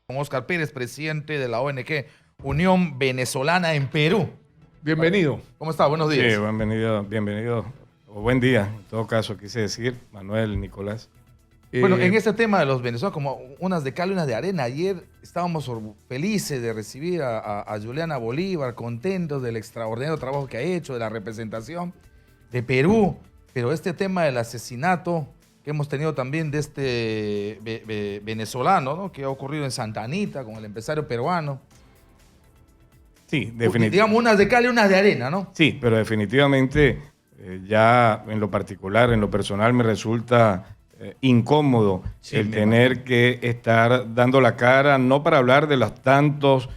Con Óscar Pérez, presidente de la ONG Unión Venezolana en Perú. Bienvenido. ¿Cómo está? Buenos días. Sí, bienvenido, o buen día, en todo caso, quise decir, Manuel, Nicolás. Bueno, en este tema de los venezolanos, como unas de cal y unas de arena, ayer estábamos felices de recibir a Juliana Bolívar, contentos del extraordinario trabajo que ha hecho, de la representación de Perú, pero este tema del asesinato que hemos tenido también de este venezolano, ¿no?, que ha ocurrido en Santa Anita con el empresario peruano. Sí, definitivamente. Digamos, unas de cal y unas de arena, ¿no? Sí, pero definitivamente ya en lo particular, en lo personal, me resulta incómodo el tener que estar dando la cara, no para hablar de las tantas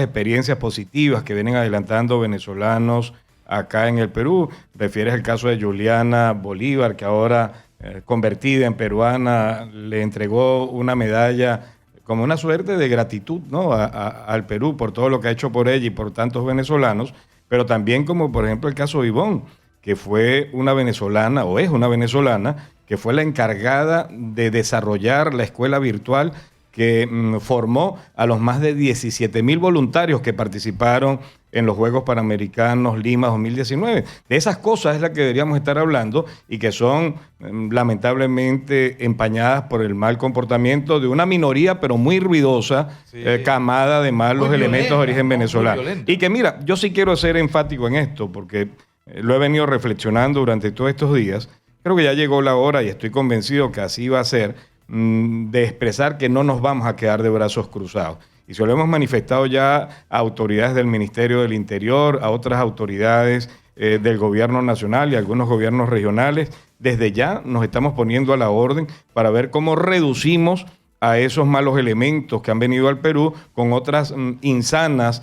experiencias positivas que vienen adelantando venezolanos acá en el Perú. Refieres al caso de Juliana Bolívar, que ahora convertida en peruana, le entregó una medalla como una suerte de gratitud, ¿no?, al Perú por todo lo que ha hecho por ella y por tantos venezolanos, pero también como por ejemplo el caso de Ivonne, que fue una venezolana, o es una venezolana, que fue la encargada de desarrollar la escuela virtual que formó a los más de 17,000 voluntarios que participaron en los Juegos Panamericanos Lima 2019. De esas cosas es la que deberíamos estar hablando y que son lamentablemente empañadas por el mal comportamiento de una minoría, pero muy ruidosa, sí, camada de malos elementos de origen venezolano. Y que mira, yo sí quiero ser enfático en esto, porque lo he venido reflexionando durante todos estos días. Creo que ya llegó la hora, y estoy convencido que así va a ser, de expresar que no nos vamos a quedar de brazos cruzados. Y se lo hemos manifestado ya a autoridades del Ministerio del Interior, a otras autoridades del gobierno nacional y a algunos gobiernos regionales. Desde ya nos estamos poniendo a la orden para ver cómo reducimos a esos malos elementos que han venido al Perú con otras insanas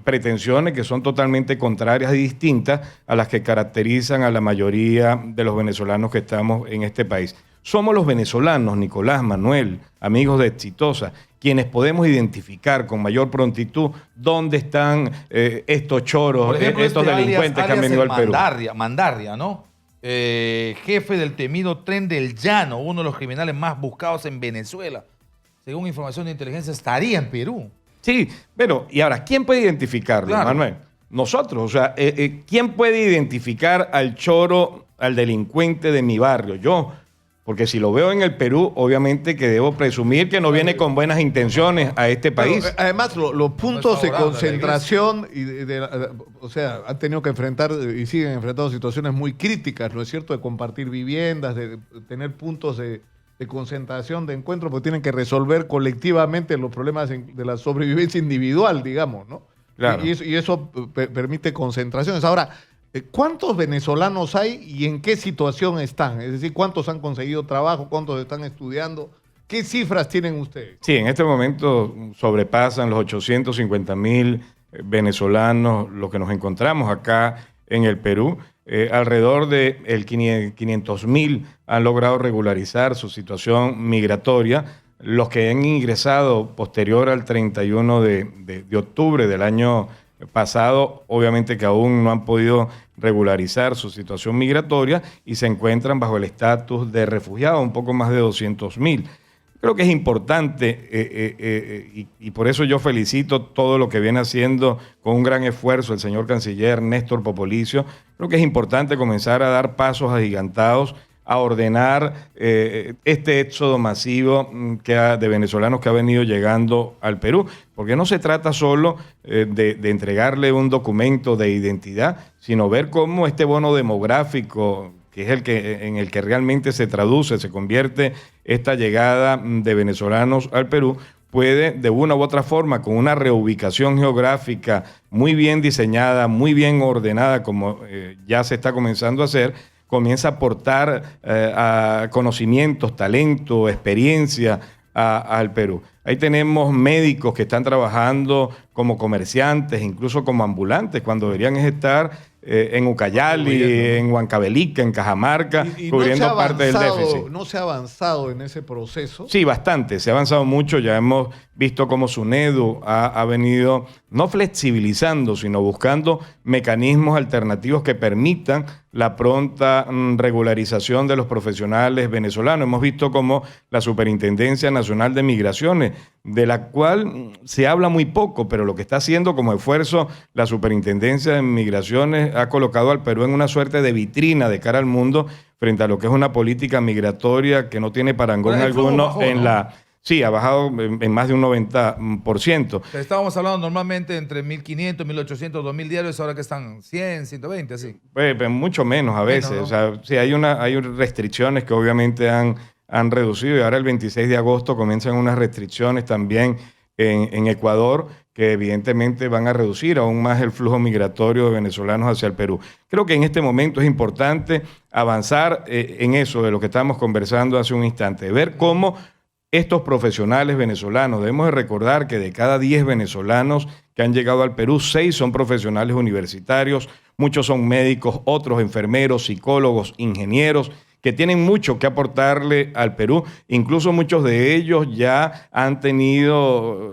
pretensiones que son totalmente contrarias y distintas a las que caracterizan a la mayoría de los venezolanos que estamos en este país. Somos los venezolanos, Nicolás, Manuel, amigos de Exitosa, quienes podemos identificar con mayor prontitud dónde están estos choros, por ejemplo, estos delincuentes que han venido al Perú. Mandarria, ¿no? Jefe del temido Tren del Llano, uno de los criminales más buscados en Venezuela. Según información de inteligencia, estaría en Perú. Sí, pero, y ahora, ¿quién puede identificarlo, claro, Manuel? Nosotros, o sea, ¿quién puede identificar al choro, al delincuente de mi barrio? Yo. Porque si lo veo en el Perú, obviamente que debo presumir que no viene con buenas intenciones a este país. Pero, además, los puntos de concentración, o sea, han tenido que enfrentar y siguen enfrentando situaciones muy críticas, ¿no es cierto?, de compartir viviendas, de tener puntos de concentración, de encuentro, porque tienen que resolver colectivamente los problemas de la sobrevivencia individual, digamos, ¿no? Claro. Y eso permite concentraciones. Ahora, ¿cuántos venezolanos hay y en qué situación están? Es decir, ¿cuántos han conseguido trabajo? ¿Cuántos están estudiando? ¿Qué cifras tienen ustedes? Sí, en este momento sobrepasan los 850,000 venezolanos los que nos encontramos acá en el Perú. Alrededor de 500,000 han logrado regularizar su situación migratoria. Los que han ingresado posterior al 31 de octubre del año pasado, obviamente que aún no han podido regularizar su situación migratoria y se encuentran bajo el estatus de refugiados, un poco más de 200,000. Creo que es importante y por eso yo felicito todo lo que viene haciendo con un gran esfuerzo el señor canciller Néstor Popolicio. Creo que es importante comenzar a dar pasos agigantados a ordenar este éxodo masivo de venezolanos que ha venido llegando al Perú, porque no se trata solo de entregarle un documento de identidad, sino ver cómo este bono demográfico, que es en el que realmente se traduce, se convierte esta llegada de venezolanos al Perú, puede de una u otra forma, con una reubicación geográfica muy bien diseñada, muy bien ordenada, como ya se está comenzando a hacer, comienza a aportar a conocimientos, talento, experiencia al Perú. Ahí tenemos médicos que están trabajando como comerciantes, incluso como ambulantes, cuando deberían estar en Ucayali, en Huancavelica, en Cajamarca, cubriendo parte del déficit. ¿No se ha avanzado en ese proceso? Sí, bastante. Se ha avanzado mucho. Ya hemos visto cómo SUNEDU ha venido no flexibilizando, sino buscando mecanismos alternativos que permitan la pronta regularización de los profesionales venezolanos. Hemos visto como la Superintendencia Nacional de Migraciones, de la cual se habla muy poco, pero lo que está haciendo como esfuerzo la Superintendencia de Migraciones ha colocado al Perú en una suerte de vitrina de cara al mundo frente a lo que es una política migratoria que no tiene parangón alguno bajó, en ¿no? la... Sí, ha bajado en más de un 90%. Estábamos hablando normalmente entre 1.500, 1.800, 2.000 diarios, ahora que están 100, 120, así. Pues, mucho menos a veces. ¿no? O sea, sí, hay restricciones que obviamente han reducido y ahora el 26 de agosto comienzan unas restricciones también en Ecuador que evidentemente van a reducir aún más el flujo migratorio de venezolanos hacia el Perú. Creo que en este momento es importante avanzar en eso de lo que estábamos conversando hace un instante, ver cómo estos profesionales venezolanos, debemos de recordar que de cada 10 venezolanos que han llegado al Perú, 6 son profesionales universitarios, muchos son médicos, otros enfermeros, psicólogos, ingenieros, que tienen mucho que aportarle al Perú. Incluso muchos de ellos ya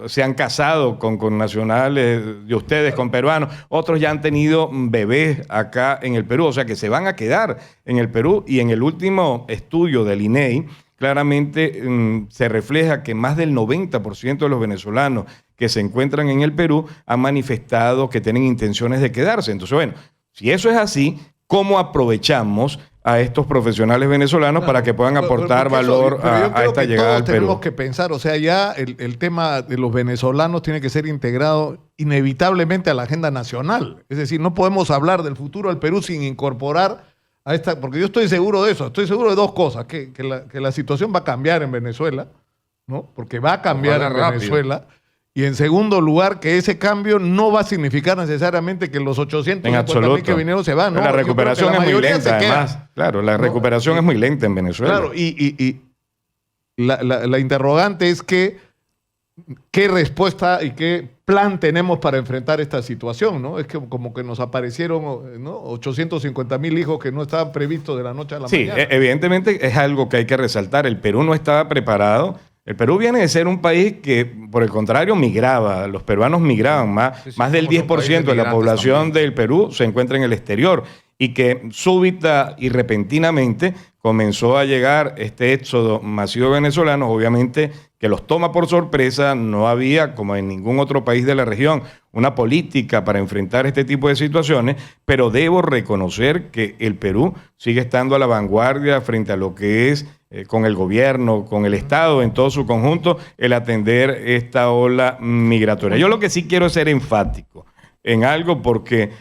se han casado con nacionales de ustedes, con peruanos. Otros ya han tenido bebés acá en el Perú, o sea que se van a quedar en el Perú. Y en el último estudio del INEI, claramente se refleja que más del 90% de los venezolanos que se encuentran en el Perú han manifestado que tienen intenciones de quedarse. Entonces, bueno, si eso es así, ¿cómo aprovechamos a estos profesionales venezolanos para que puedan aportar valor a esta llegada al Perú? Tenemos que pensar, o sea, ya el tema de los venezolanos tiene que ser integrado inevitablemente a la agenda nacional. Es decir, no podemos hablar del futuro del Perú sin incorporar a esta, porque yo estoy seguro de eso, estoy seguro de dos cosas, que la situación va a cambiar en Venezuela, ¿no? Porque va a cambiar en Venezuela. Y en segundo lugar, que ese cambio no va a significar necesariamente que los 850.000 que vinieron se van, ¿no? La recuperación es muy lenta, además. Claro, la recuperación es muy lenta en Venezuela. Claro, y la interrogante es qué respuesta y qué plan tenemos para enfrentar esta situación, ¿no? Es que como que nos aparecieron, ¿no?, 850.000 hijos que no estaban previstos de la noche a la mañana. Sí, evidentemente es algo que hay que resaltar. El Perú no estaba preparado. El Perú viene de ser un país que, por el contrario, migraba. Los peruanos migraban. Más del 10% de la población del Perú se encuentra en el exterior y que súbita y repentinamente comenzó a llegar este éxodo masivo de venezolanos, obviamente que los toma por sorpresa. No había, como en ningún otro país de la región, una política para enfrentar este tipo de situaciones, pero debo reconocer que el Perú sigue estando a la vanguardia frente a lo que es con el gobierno, con el Estado en todo su conjunto, el atender esta ola migratoria. Yo lo que sí quiero es ser enfático en algo porque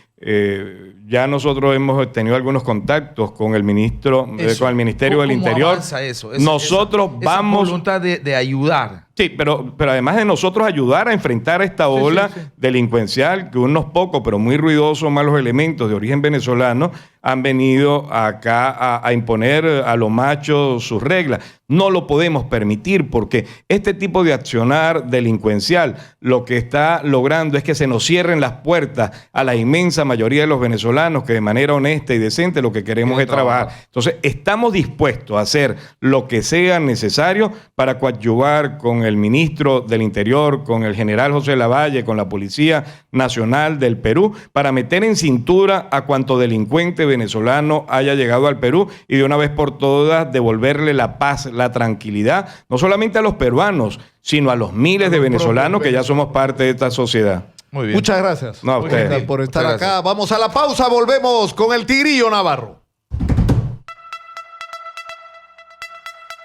ya nosotros hemos tenido algunos contactos con el ministro, con el Ministerio del Interior. Nosotros vamos... Esa voluntad de ayudar. Sí, pero además de nosotros ayudar a enfrentar esta ola delincuencial, que unos pocos, pero muy ruidosos, malos elementos de origen venezolano han venido acá a imponer a los machos sus reglas. No lo podemos permitir porque este tipo de accionar delincuencial lo que está logrando es que se nos cierren las puertas a la inmensa mayoría de los venezolanos que de manera honesta y decente lo que queremos es trabajar. Entonces, estamos dispuestos a hacer lo que sea necesario para coadyuvar con el ministro del Interior, con el general José Lavalle, con la Policía Nacional del Perú, para meter en cintura a cuanto delincuente venezolano haya llegado al Perú y de una vez por todas devolverle la paz, la tranquilidad, no solamente a los peruanos, sino a los miles de venezolanos que ya somos parte de esta sociedad. Muy bien. Muchas gracias. No, a usted. Por estar acá. Vamos a la pausa, volvemos con el Tigrillo Navarro.